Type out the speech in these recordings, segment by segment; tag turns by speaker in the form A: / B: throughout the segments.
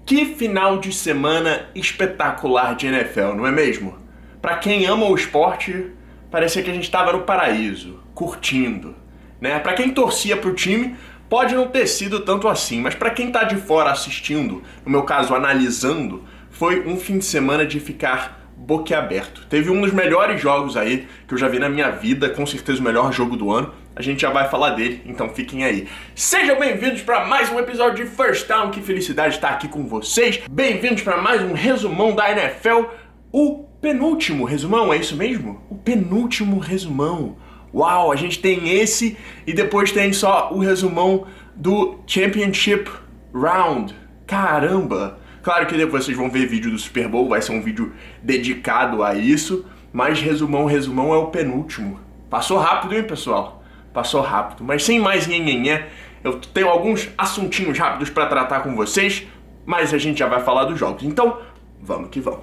A: Que final de semana espetacular de NFL, não é mesmo? Pra quem ama o esporte, parecia que a gente estava no paraíso, curtindo, né? Pra quem torcia pro time, pode não ter sido tanto assim, mas pra quem tá de fora assistindo, no meu caso analisando, foi um fim de semana de ficar boquiaberto. Teve um dos melhores jogos aí que eu já vi na minha vida, com certeza o melhor jogo do ano. A gente já vai falar dele, então fiquem aí. Sejam bem-vindos para mais um episódio de First Down, que felicidade estar aqui com vocês. Bem-vindos para mais um resumão da NFL, o penúltimo resumão, é isso mesmo? O penúltimo resumão. Uau, a gente tem esse e depois tem só o resumão do Championship Round. Caramba! Claro que depois vocês vão ver vídeo do Super Bowl, vai ser um vídeo dedicado a isso, mas resumão é o penúltimo. Passou rápido, hein, pessoal? Passou rápido, mas sem mais nhenhenhé, eu tenho alguns assuntinhos rápidos para tratar com vocês, mas a gente já vai falar dos jogos, então vamos que vamos.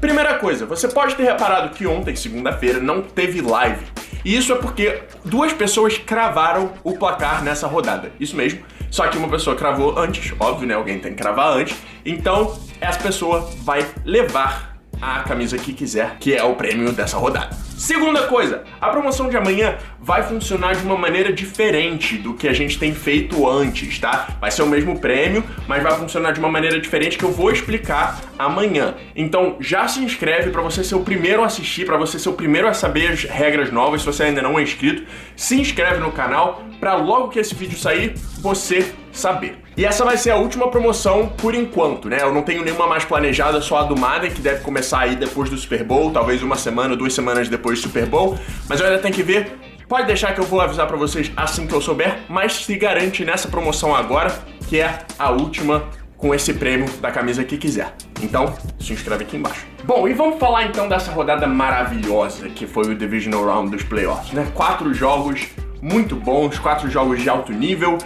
A: Primeira coisa, você pode ter reparado que ontem, segunda-feira, não teve live. E isso é porque duas pessoas cravaram o placar nessa rodada. Isso mesmo, só que uma pessoa cravou antes, óbvio, né? Alguém tem que cravar antes. Então, essa pessoa vai levar a camisa que quiser, que é o prêmio dessa rodada. Segunda coisa, a promoção de amanhã vai funcionar de uma maneira diferente do que a gente tem feito antes, tá? Vai ser o mesmo prêmio, mas vai funcionar de uma maneira diferente que eu vou explicar amanhã. Então já se inscreve para você ser o primeiro a assistir, para você ser o primeiro a saber as regras novas. Se você ainda não é inscrito, se inscreve no canal para logo que esse vídeo sair, você saber. E essa vai ser a última promoção por enquanto, né? Eu não tenho nenhuma mais planejada, só a do Madden, que deve começar aí depois do Super Bowl, talvez uma semana, 2 semanas depois do Super Bowl, mas eu ainda tenho que ver. Pode deixar que eu vou avisar pra vocês assim que eu souber, mas se garante nessa promoção agora, que é a última com esse prêmio da camisa que quiser. Então, se inscreve aqui embaixo. Bom, e vamos falar então dessa rodada maravilhosa que foi o Divisional Round dos Playoffs, né? 4 jogos muito bons, 4 jogos de alto nível.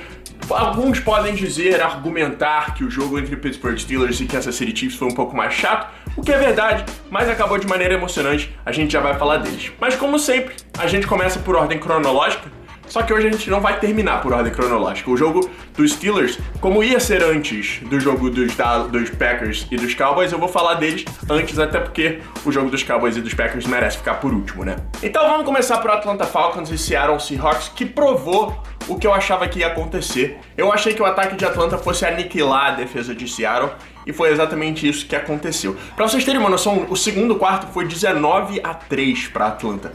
A: Alguns podem dizer, argumentar que o jogo entre Pittsburgh Steelers e Kansas City Chiefs foi um pouco mais chato, o que é verdade, mas acabou de maneira emocionante, a gente já vai falar deles. Mas como sempre, a gente começa por ordem cronológica, só que hoje a gente não vai terminar por ordem cronológica. O jogo dos Steelers, como ia ser antes do jogo dos Packers e dos Cowboys, eu vou falar deles antes, até porque o jogo dos Cowboys e dos Packers merece ficar por último, né? Então vamos começar por Atlanta Falcons e Seattle Seahawks, que provou o que eu achava que ia acontecer. Eu achei que o ataque de Atlanta fosse aniquilar a defesa de Seattle, e foi exatamente isso que aconteceu. Pra vocês terem uma noção, o segundo quarto foi 19-3 pra Atlanta.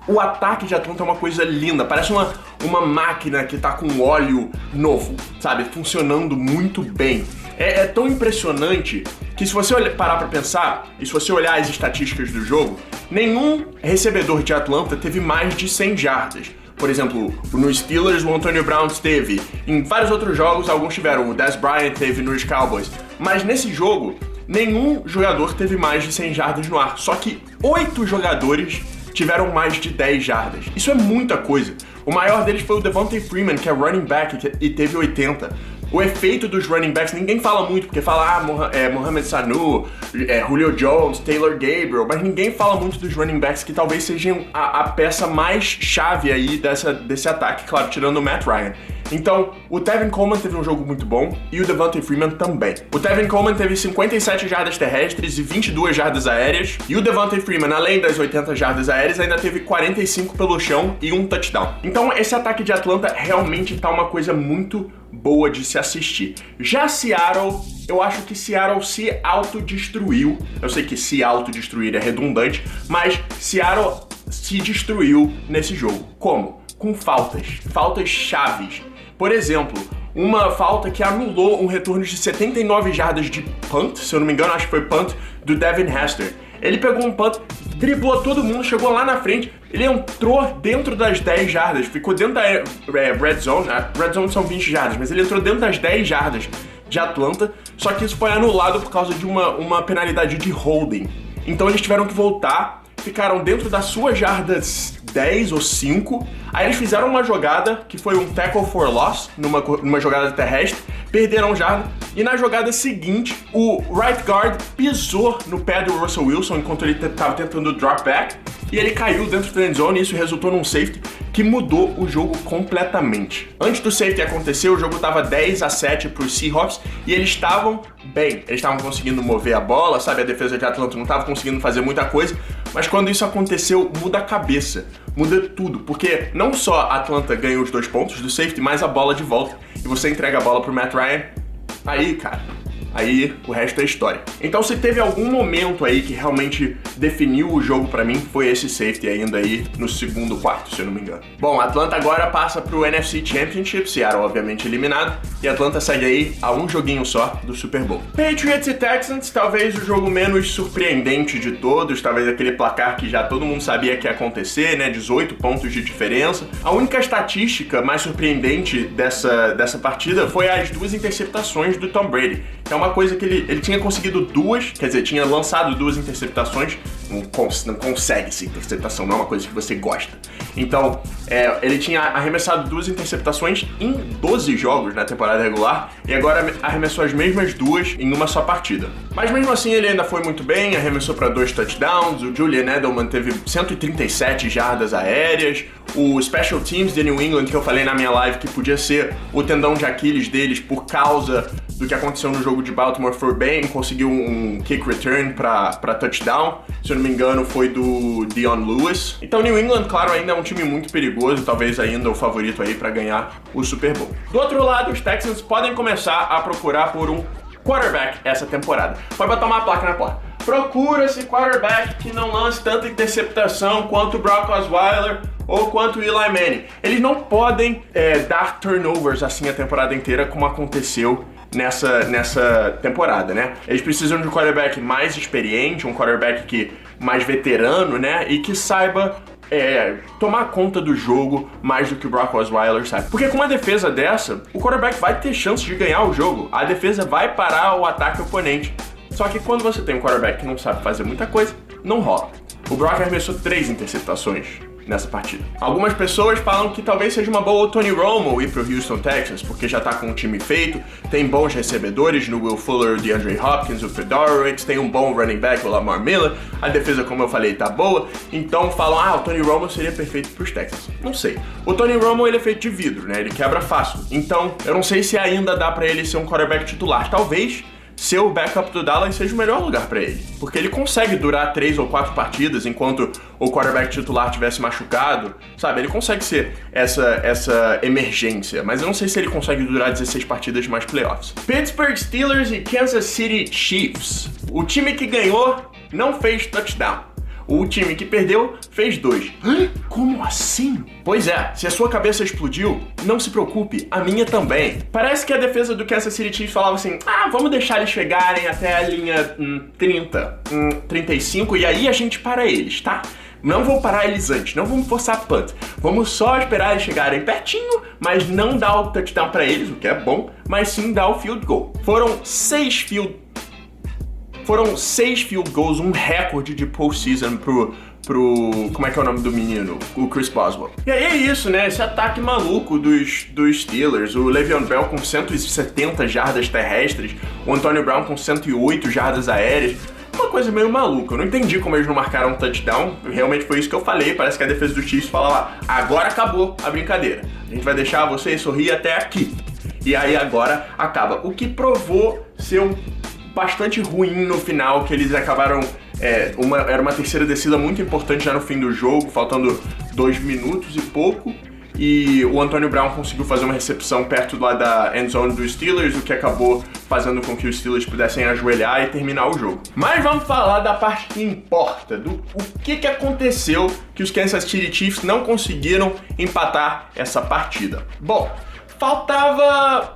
A: O ataque de Atlanta é uma coisa linda, parece uma máquina que tá com óleo novo, sabe? Funcionando muito bem. É tão impressionante que se você parar pra pensar, e se você olhar as estatísticas do jogo, nenhum recebedor de Atlanta teve mais de 100 jardas. Por exemplo, no Steelers, o Antonio Brown teve. Em vários outros jogos, alguns tiveram. O Dez Bryant teve nos Cowboys. Mas nesse jogo, nenhum jogador teve mais de 100 jardas no ar. Só que 8 jogadores tiveram mais de 10 jardas. Isso é muita coisa. O maior deles foi o Devontae Freeman, que é running back, e teve 80. O efeito dos running backs, ninguém fala muito, porque fala, Mohamed Sanu, Julio Jones, Taylor Gabriel, mas ninguém fala muito dos running backs, que talvez sejam a peça mais chave aí desse ataque, claro, tirando o Matt Ryan. Então, o Tevin Coleman teve um jogo muito bom e o Devontae Freeman também. O Tevin Coleman teve 57 jardas terrestres e 22 jardas aéreas, e o Devontae Freeman, além das 80 jardas aéreas, ainda teve 45 pelo chão e um touchdown. Então, esse ataque de Atlanta realmente tá uma coisa muito boa de se assistir. Já Seattle, eu acho que Seattle se autodestruiu. Eu sei que se autodestruir é redundante, mas Seattle se destruiu nesse jogo. Como? Com faltas chaves. Por exemplo, uma falta que anulou um retorno de 79 jardas de punt, se eu não me engano, acho que foi punt, do Devin Hester. Ele pegou um punt, driblou todo mundo, chegou lá na frente, ele entrou dentro das 10 jardas, ficou dentro da red zone, a red zone são 20 jardas, mas ele entrou dentro das 10 jardas de Atlanta, só que isso foi anulado por causa de uma penalidade de holding. Então eles tiveram que voltar, ficaram dentro das suas jardas 10 ou 5. Aí eles fizeram uma jogada que foi um tackle for loss, numa jogada terrestre, perderam jarda, e na jogada seguinte, o right guard pisou no pé do Russell Wilson enquanto ele estava tentando drop back, e ele caiu dentro do end zone, e isso resultou num safety que mudou o jogo completamente. Antes do safety acontecer, o jogo estava 10-7 para os Seahawks, e eles estavam bem. Eles estavam conseguindo mover a bola, sabe? A defesa de Atlanta não estava conseguindo fazer muita coisa, mas quando isso aconteceu, muda a cabeça, muda tudo, porque não só a Atlanta ganhou os 2 pontos do safety, mas a bola de volta, e você entrega a bola pro Matt Ryan, aí, cara, aí o resto é história. Então, se teve algum momento aí que realmente definiu o jogo pra mim, foi esse safety ainda aí no segundo quarto, se eu não me engano. Bom, a Atlanta agora passa pro NFC Championship, Seattle obviamente eliminado, e a Atlanta segue aí a um joguinho só do Super Bowl. Patriots e Texans, talvez o jogo menos surpreendente de todos, talvez aquele placar que já todo mundo sabia que ia acontecer, né, 18 pontos de diferença. A única estatística mais surpreendente dessa partida foi as 2 interceptações do Tom Brady, que é uma coisa que ele tinha conseguido 2, quer dizer, tinha lançado 2 interceptações, não consegue essa interceptação, não é uma coisa que você gosta. Então, ele tinha arremessado 2 interceptações em 12 jogos na temporada regular, e agora arremessou as mesmas 2 em uma só partida. Mas mesmo assim ele ainda foi muito bem, arremessou para 2 touchdowns, o Julian Edelman teve 137 jardas aéreas, o Special Teams de New England, que eu falei na minha live que podia ser o tendão de Aquiles deles por causa do que aconteceu no jogo de Baltimore, foi bem, conseguiu um kick return para touchdown, se eu não me engano foi do Dion Lewis. Então New England, claro, ainda é um time muito perigoso, talvez ainda o favorito aí para ganhar o Super Bowl. Do outro lado, os Texans podem começar a procurar por um quarterback essa temporada. Pode botar uma placa na porta. Procura-se quarterback que não lance tanta interceptação quanto o Brock Osweiler ou quanto o Eli Manning. Eles não podem dar turnovers assim a temporada inteira, como aconteceu nessa temporada, né? Eles precisam de um quarterback mais experiente, um quarterback mais veterano, né? E que saiba tomar conta do jogo mais do que o Brock Osweiler sabe. Porque com uma defesa dessa, o quarterback vai ter chance de ganhar o jogo. A defesa vai parar o ataque oponente. Só que quando você tem um quarterback que não sabe fazer muita coisa, não rola. O Brock arremessou 3 interceptações nessa partida. Algumas pessoas falam que talvez seja uma boa o Tony Romo ir pro Houston Texans, porque já tá com o time feito, tem bons recebedores no Will Fuller, o DeAndre Hopkins, o Fedorowicz, tem um bom running back, o Lamar Miller, a defesa, como eu falei, tá boa, então falam, o Tony Romo seria perfeito pros Texans. Não sei. O Tony Romo, ele é feito de vidro, né? Ele quebra fácil. Então, eu não sei se ainda dá pra ele ser um quarterback titular. Talvez ser o backup do Dallas seja o melhor lugar pra ele, porque ele consegue durar 3 ou 4 partidas enquanto o quarterback titular tivesse machucado, sabe? Ele consegue ser essa emergência, mas eu não sei se ele consegue durar 16 partidas de mais playoffs. Pittsburgh Steelers e Kansas City Chiefs. O time que ganhou não fez touchdown. O time que perdeu fez 2. Como assim? Pois é, se a sua cabeça explodiu, não se preocupe, a minha também. Parece que a defesa do Kansas City Chiefs falava assim, vamos deixar eles chegarem até a linha 30, 35, e aí a gente para eles, tá? Não vou parar eles antes, não vamos forçar a punt. Vamos só esperar eles chegarem pertinho, mas não dar o touchdown para eles, o que é bom, mas sim dar o field goal. Foram 6 field goals, um recorde de postseason pro... Como é que é o nome do menino? O Chris Boswell. E aí é isso, né? Esse ataque maluco dos Steelers. O Le'Veon Bell com 170 jardas terrestres. O Antonio Brown com 108 jardas aéreas. Uma coisa meio maluca. Eu não entendi como eles não marcaram um touchdown. Realmente foi isso que eu falei. Parece que a defesa do Chiefs fala lá, agora acabou a brincadeira. A gente vai deixar você sorrir até aqui. E aí agora acaba. O que provou ser bastante ruim no final, que eles acabaram... era uma terceira descida muito importante já no fim do jogo, faltando 2 minutos e pouco, e o Antonio Brown conseguiu fazer uma recepção perto lá da end zone dos Steelers, o que acabou fazendo com que os Steelers pudessem ajoelhar e terminar o jogo. Mas vamos falar da parte que importa, o que aconteceu que os Kansas City Chiefs não conseguiram empatar essa partida. Bom, faltava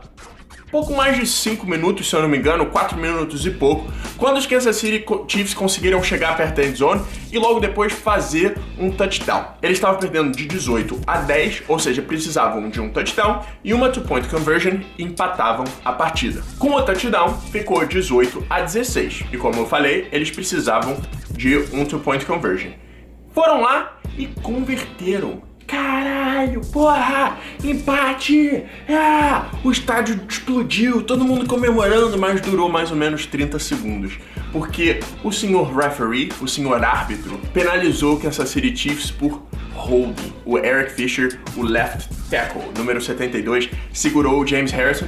A: pouco mais de 5 minutos, se eu não me engano, 4 minutos e pouco, quando os Kansas City Chiefs conseguiram chegar perto da endzone e logo depois fazer um touchdown. Eles estavam perdendo de 18-10, ou seja, precisavam de um touchdown e uma two-point conversion e empatavam a partida. Com o touchdown, ficou 18-16 e como eu falei, eles precisavam de um two-point conversion. foram lá e converteram. Caralho, porra, empate! O estádio explodiu, todo mundo comemorando, mas durou mais ou menos 30 segundos. Porque o senhor referee, o senhor árbitro, penalizou o Kansas City Chiefs por holding. O Eric Fisher, o left tackle, número 72, segurou o James Harrison.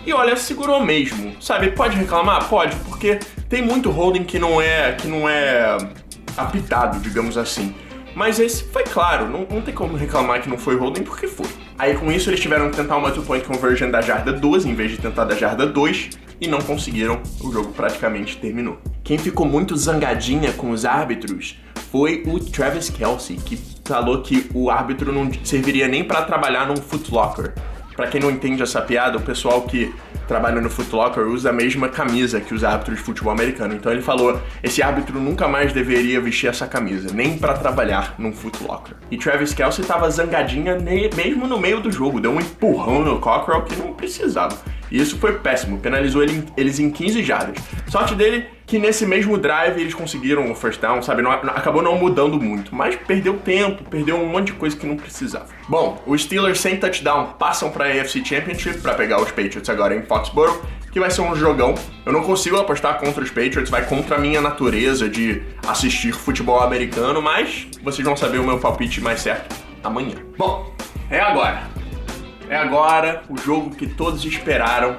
A: E olha, segurou mesmo, sabe? Pode reclamar? Pode, porque tem muito holding que não é apitado, digamos assim. Mas esse foi claro, não tem como reclamar que não foi holding, porque foi. Aí com isso eles tiveram que tentar uma two-point conversion da jarda 12 em vez de tentar da jarda 2 e não conseguiram, o jogo praticamente terminou. Quem ficou muito zangadinha com os árbitros foi o Travis Kelce, que falou que o árbitro não serviria nem para trabalhar num Foot Locker. Pra quem não entende essa piada, o pessoal que trabalha no Foot Locker usa a mesma camisa que os árbitros de futebol americano. Então ele falou, esse árbitro nunca mais deveria vestir essa camisa, nem pra trabalhar num Foot Locker. E Travis Kelce tava zangadinha mesmo no meio do jogo, deu um empurrão no Cockrell que não precisava. E isso foi péssimo, penalizou eles em 15 jardas. Sorte dele que nesse mesmo drive eles conseguiram o first down, sabe? Acabou não mudando muito, mas perdeu tempo, perdeu um monte de coisa que não precisava. Bom, os Steelers sem touchdown passam para a AFC Championship para pegar os Patriots agora em Foxborough, que vai ser um jogão. Eu não consigo apostar contra os Patriots, vai contra a minha natureza de assistir futebol americano, mas vocês vão saber o meu palpite mais certo amanhã. Bom, é agora. É agora o jogo que todos esperaram,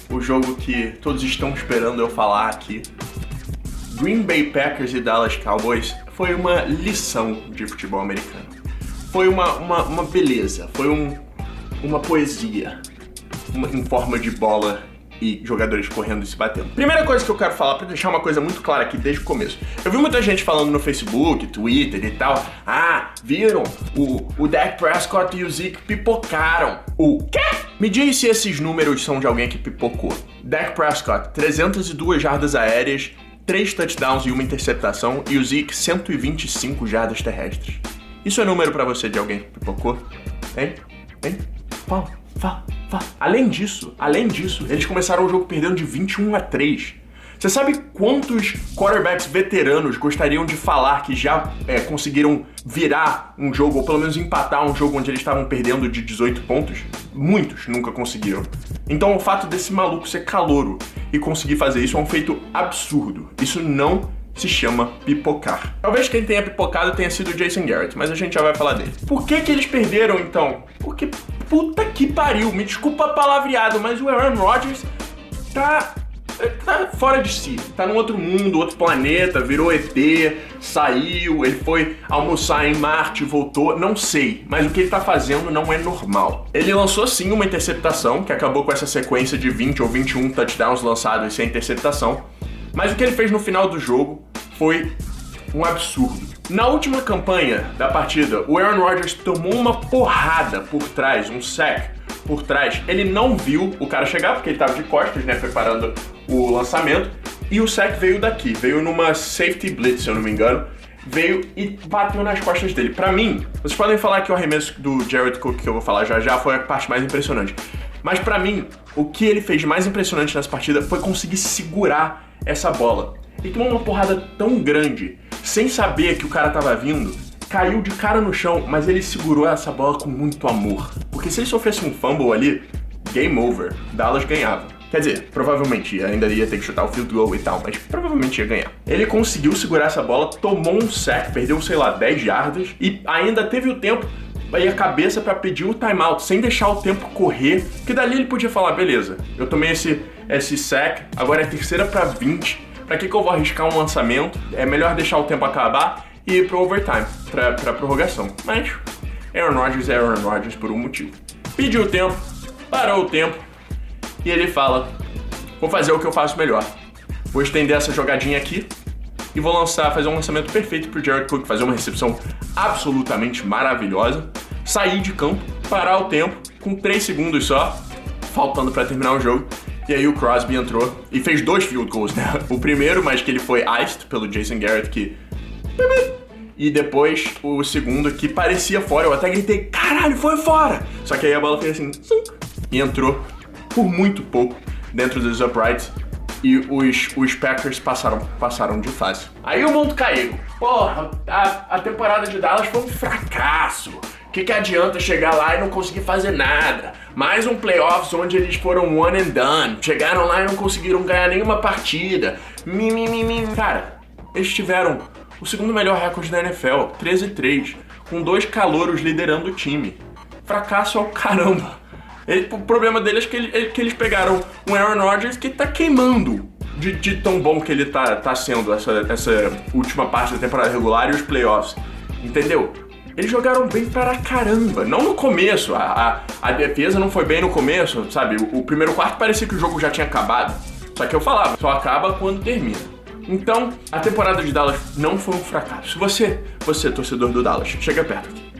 A: o jogo que todos estão esperando eu falar aqui. Green Bay Packers e Dallas Cowboys foi uma lição de futebol americano. Foi uma beleza, foi uma poesia em forma de bola e jogadores correndo e se batendo. Primeira coisa que eu quero falar, pra deixar uma coisa muito clara aqui desde o começo. Eu vi muita gente falando no Facebook, Twitter e tal. Viram? O Dak Prescott e o Zeke pipocaram. O quê? Me diz se esses números são de alguém que pipocou. Dak Prescott, 302 jardas aéreas, 3 touchdowns e 1 interceptação. E o Zeke, 125 jardas terrestres. Isso é número pra você de alguém que pipocou? Hein? Fala. Além disso, eles começaram o jogo perdendo de 21-3. Você sabe quantos quarterbacks veteranos gostariam de falar que já conseguiram virar um jogo, ou pelo menos empatar um jogo onde eles estavam perdendo de 18 pontos? Muitos nunca conseguiram. Então o fato desse maluco ser calouro e conseguir fazer isso é um feito absurdo. Isso não se chama pipocar. Talvez quem tenha pipocado tenha sido o Jason Garrett, mas a gente já vai falar dele. Por que eles perderam, então? Porque, puta que pariu, me desculpa palavreado, mas o Aaron Rodgers tá fora de si. Tá num outro mundo, outro planeta, virou ET, saiu, ele foi almoçar em Marte, voltou, não sei. Mas o que ele tá fazendo não é normal. Ele lançou sim uma interceptação, que acabou com essa sequência de 20 ou 21 touchdowns lançados sem interceptação. Mas o que ele fez no final do jogo foi um absurdo. Na última campanha da partida, o Aaron Rodgers tomou uma porrada por trás, um sack por trás. Ele não viu o cara chegar, porque ele estava de costas, né, preparando o lançamento. E o sack veio daqui, veio numa safety blitz, se eu não me engano. Veio e bateu nas costas dele. Pra mim, vocês podem falar que o arremesso do Jared Cook, que eu vou falar já foi a parte mais impressionante. Mas pra mim, o que ele fez de mais impressionante nessa partida foi conseguir segurar essa bola. Ele tomou uma porrada tão grande, sem saber que o cara tava vindo, caiu de cara no chão, mas ele segurou essa bola com muito amor. Porque se ele sofresse um fumble ali, game over, Dallas ganhava. Quer dizer, provavelmente ainda ia ter que chutar o field goal e tal, mas provavelmente ia ganhar. Ele conseguiu segurar essa bola, tomou um sack, perdeu, 10 jardas e ainda teve o tempo e a cabeça pra pedir o timeout, sem deixar o tempo correr, que dali ele podia falar, beleza, eu tomei esse sack, agora é 3ª pra 20, pra que eu vou arriscar um lançamento? É melhor deixar o tempo acabar e ir pro overtime, pra prorrogação. Mas Aaron Rodgers é Aaron Rodgers por um motivo. Pediu o tempo, parou o tempo, e ele fala, vou fazer o que eu faço melhor. Vou estender essa jogadinha aqui e vou fazer um lançamento perfeito pro Jared Cook, fazer uma recepção absolutamente maravilhosa, sair de campo, parar o tempo, com 3 segundos só, faltando pra terminar o jogo. E aí o Crosby entrou e fez 2 field goals, né? O primeiro, mas que ele foi iced pelo Jason Garrett, que... E depois o segundo, que parecia fora. Eu até gritei, caralho, foi fora! Só que aí a bola fez assim, e entrou por muito pouco dentro dos uprights. e os Packers passaram de fase. Aí o mundo caiu. Porra, a temporada de Dallas foi um fracasso. O que adianta chegar lá e não conseguir fazer nada? Mais um playoffs onde eles foram one and done. Chegaram lá e não conseguiram ganhar nenhuma partida. Cara, eles tiveram o segundo melhor recorde da NFL, 13-3, com 2 calouros liderando o time. Fracasso ao caramba. O problema deles é que eles pegaram um Aaron Rodgers que tá queimando de tão bom que ele tá sendo essa última parte da temporada regular e os playoffs. Entendeu? Eles jogaram bem para caramba. Não no começo. A defesa não foi bem no começo, sabe? O primeiro quarto parecia que o jogo já tinha acabado. Só que eu falava, só acaba quando termina. Então, a temporada de Dallas não foi um fracasso. Você, torcedor do Dallas, chega perto aqui.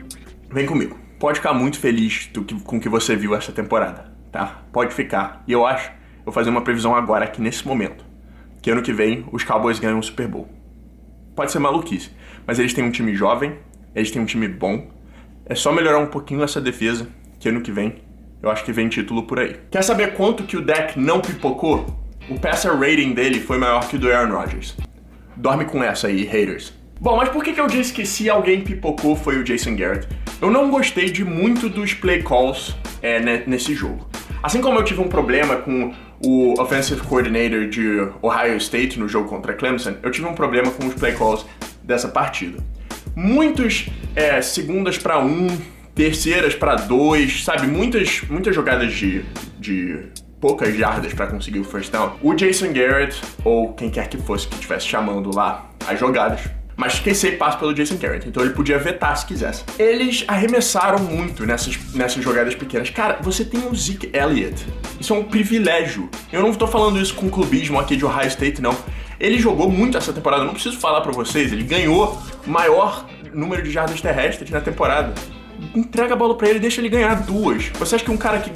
A: Vem comigo. Pode ficar muito feliz com o que você viu essa temporada, tá? Pode ficar. E eu vou fazer uma previsão agora, aqui nesse momento, que ano que vem os Cowboys ganham o Super Bowl. Pode ser maluquice, mas eles têm um time jovem, eles têm um time bom. É só melhorar um pouquinho essa defesa, que ano que vem eu acho que vem título por aí. Quer saber quanto que o Dak não pipocou? O passer rating dele foi maior que o do Aaron Rodgers. Dorme com essa aí, haters. Bom, mas por que eu disse que se alguém pipocou foi o Jason Garrett? Eu não gostei de muito dos play calls nesse jogo. Assim como eu tive um problema com o offensive coordinator de Ohio State no jogo contra Clemson, eu tive um problema com os play calls dessa partida. Muitos segundas para 1, terceiras para 2, sabe? Muitas jogadas de poucas jardas para conseguir o first down. O Jason Garrett, ou quem quer que fosse que estivesse chamando lá as jogadas, mas quem sei passa pelo Jason Garrett, então ele podia vetar se quisesse. Eles arremessaram muito nessas jogadas pequenas. Cara, você tem o Zeke Elliott. Isso é um privilégio. Eu não tô falando isso com clubismo aqui de Ohio State, não. Ele jogou muito essa temporada, não preciso falar pra vocês. Ele ganhou o maior número de jardas terrestres na temporada. Entrega a bola pra ele e deixa ele ganhar 2. Você acha que um cara que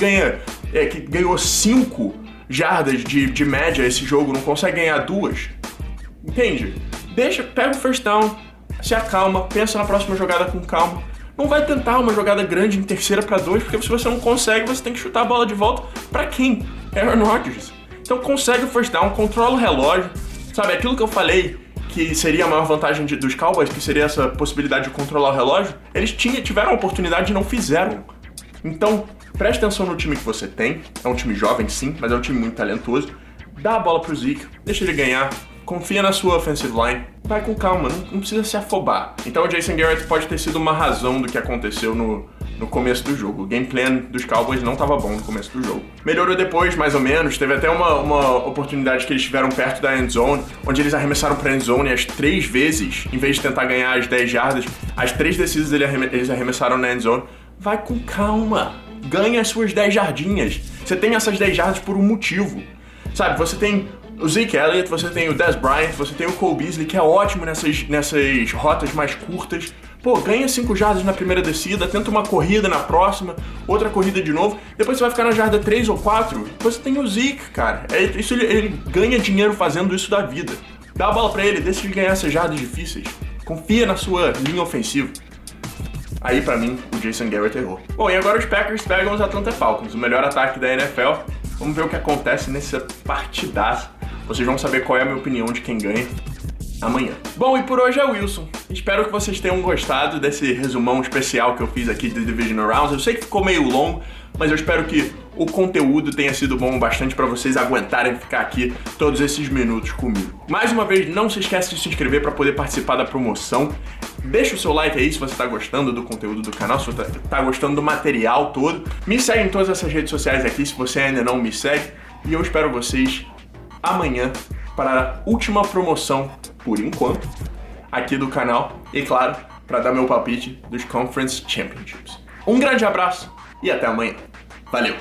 A: ganhou 5 jardas de média esse jogo não consegue ganhar 2? Entende? Pega o first down, se acalma, pensa na próxima jogada com calma. Não vai tentar uma jogada grande em terceira para 2, porque se você não consegue, você tem que chutar a bola de volta pra quem? Aaron Rodgers. Então consegue o first down, controla o relógio, sabe? Aquilo que eu falei que seria a maior vantagem dos Cowboys, que seria essa possibilidade de controlar o relógio, eles tiveram a oportunidade e não fizeram. Então, preste atenção no time que você tem. É um time jovem, sim, mas é um time muito talentoso. Dá a bola pro Zeke, deixa ele ganhar. Confia na sua offensive line, vai com calma, não precisa se afobar. Então o Jason Garrett pode ter sido uma razão do que aconteceu no começo do jogo. O game plan dos Cowboys não estava bom no começo do jogo. Melhorou depois, mais ou menos. Teve até uma oportunidade que eles tiveram perto da end zone, onde eles arremessaram pra end zone as 3 vezes, em vez de tentar ganhar as 10 jardas. As 3 descidas eles arremessaram na end zone. Vai com calma, ganha as suas 10 jardinhas. Você tem essas 10 jardas por um motivo. Sabe, você tem o Zeke Elliott, você tem o Dez Bryant, você tem o Cole Beasley, que é ótimo nessas rotas mais curtas. Pô, ganha 5 jardas na primeira descida, tenta uma corrida na próxima, outra corrida de novo, depois você vai ficar na jarda 3 ou 4. Você tem o Zeke, cara. Ele ganha dinheiro fazendo isso da vida. Dá a bola pra ele, deixa ele ganhar essas jardas difíceis. Confia na sua linha ofensiva. Aí, pra mim, o Jason Garrett errou. Bom, e agora os Packers pegam os Atlanta Falcons, o melhor ataque da NFL. Vamos ver o que acontece nessa partidaça. Vocês vão saber qual é a minha opinião de quem ganha amanhã. Bom, e por hoje é o Wilson. Espero que vocês tenham gostado desse resumão especial que eu fiz aqui de Divisional Rounds. Eu sei que ficou meio longo, mas eu espero que o conteúdo tenha sido bom bastante para vocês aguentarem ficar aqui todos esses minutos comigo. Mais uma vez, não se esquece de se inscrever para poder participar da promoção. Deixa o seu like aí se você tá gostando do conteúdo do canal, se você tá gostando do material todo. Me segue em todas essas redes sociais aqui se você ainda não me segue. E eu espero vocês amanhã para a última promoção, por enquanto, aqui do canal. E claro, para dar meu palpite dos Conference Championships. Um grande abraço e até amanhã. Valeu!